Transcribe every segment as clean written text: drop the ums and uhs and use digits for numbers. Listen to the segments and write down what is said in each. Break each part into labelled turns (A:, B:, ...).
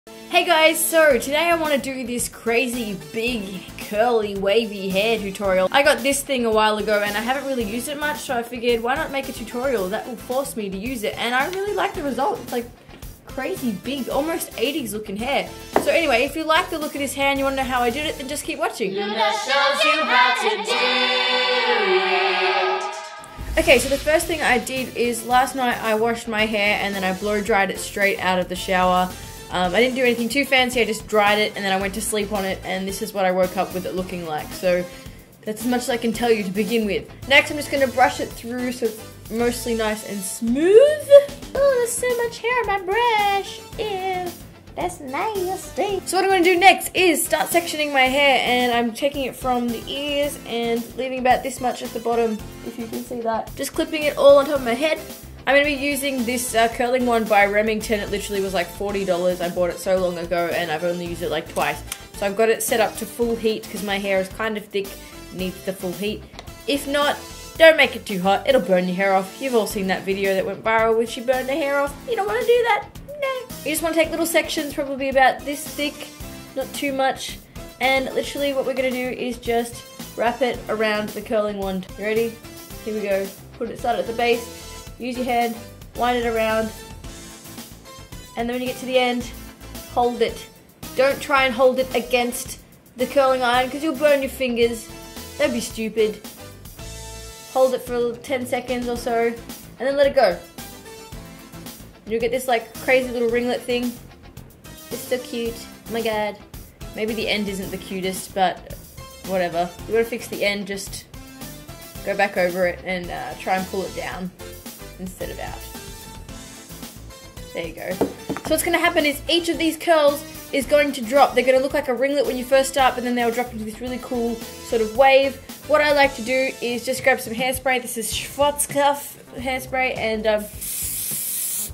A: Hey guys, so today I want to do this crazy big curly wavy hair tutorial. I got this thing a while ago and I haven't really used it much, so I figured why not make a tutorial that will force me to use it, and I really like the result. It's like crazy big, almost 80s looking hair. So anyway, if you like the look of this hair and you want to know how I did it, then just keep watching.
B: Louna shows you how to do it.
A: Okay, so the first thing I did is last night I washed my hair and then I blow dried it straight out of the shower. I didn't do anything too fancy, I just dried it and then I went to sleep on it, and this is what I woke up with it looking like. So that's as much as I can tell you to begin with. Next I'm just going to brush it through so it's mostly nice and smooth. Oh, there's so much hair on my brush. Ew, that's nasty. So what I'm going to do next is start sectioning my hair, and I'm taking it from the ears and leaving about this much at the bottom, if you can see that. Just clipping it all on top of my head. I'm going to be using this curling one by Remington. It literally was like $40. I bought it so long ago and I've only used it like twice. So I've got it set up to full heat because my hair is kind of thick, needs the full heat. If not, don't make it too hot, it'll burn your hair off. You've all seen that video that went viral where she burned her hair off. You don't want to do that, no. You just want to take little sections, probably about this thick, not too much. And literally what we're going to do is just wrap it around the curling wand. You ready? Here we go. Put it, start at the base. Use your hand, wind it around, and then when you get to the end, hold it. Don't try and hold it against the curling iron because you'll burn your fingers. That'd be stupid. Hold it for 10 seconds or so, and then let it go. And you'll get this like crazy little ringlet thing. It's so cute. Oh my god. Maybe the end isn't the cutest, but whatever. You gotta fix the end, just go back over it and try and pull it down instead of out. There you go. So what's going to happen is each of these curls is going to drop. They're going to look like a ringlet when you first start, but then they'll drop into this really cool sort of wave. What I like to do is just grab some hairspray. This is Schwarzkopf hairspray, and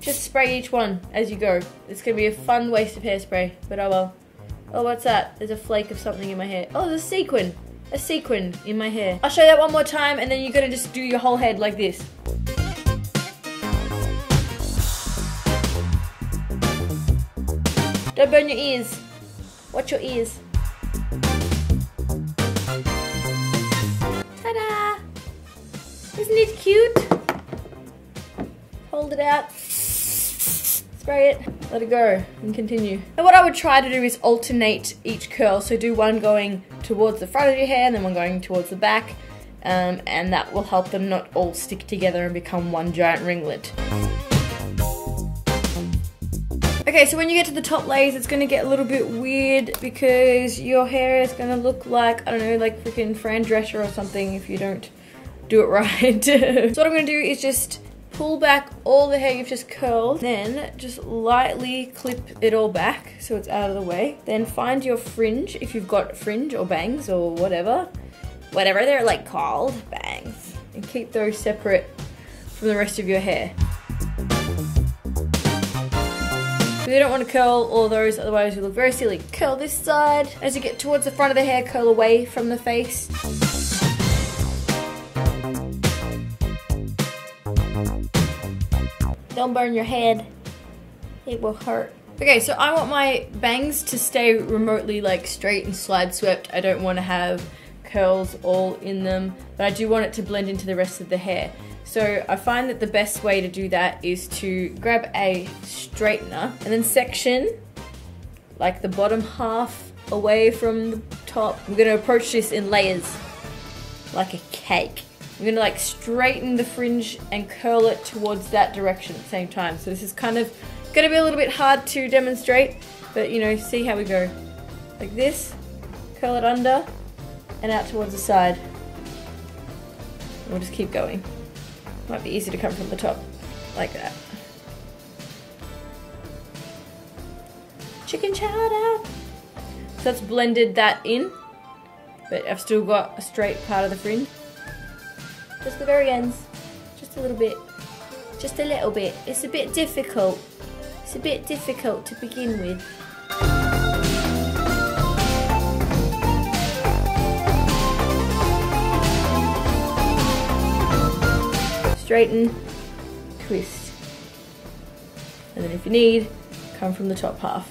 A: just spray each one as you go. It's going to be a fun waste of hairspray, but oh well. Oh, what's that? There's a flake of something in my hair. Oh, there's a sequin. A sequin in my hair. I'll show you that one more time, and then you're going to just do your whole head like this. Don't burn your ears. Watch your ears. Ta-da! Isn't it cute? Hold it out. Spray it. Let it go and continue. And what I would try to do is alternate each curl. So do one going towards the front of your hair and then one going towards the back. And that will help them not all stick together and become one giant ringlet. Okay, so when you get to the top layers, it's going to get a little bit weird because your hair is going to look like, I don't know, like freaking Fran Drescher or something if you don't do it right. So what I'm going to do is just pull back all the hair you've just curled, then just lightly clip it all back so it's out of the way. Then find your fringe, if you've got fringe or bangs or whatever they're like called, bangs, and keep those separate from the rest of your hair. You don't want to curl all those, otherwise you look very silly. Curl this side. As you get towards the front of the hair, curl away from the face. Don't burn your head. It will hurt. Okay, so I want my bangs to stay remotely like straight and slide swept. I don't want to have curls all in them, but I do want it to blend into the rest of the hair. So I find that the best way to do that is to grab a straightener and then section like the bottom half away from the top. I'm going to approach this in layers like a cake. I'm going to like straighten the fringe and curl it towards that direction at the same time. So this is kind of going to be a little bit hard to demonstrate, but you know, see how we go. Like this, curl it under and out towards the side. We'll just keep going. Might be easy to come from the top, like that. Chicken chowder. So that's blended that in, but I've still got a straight part of the fringe. Just the very ends, just a little bit, just a little bit. It's a bit difficult. It's a bit difficult to begin with. Straighten, twist, and then if you need, come from the top half.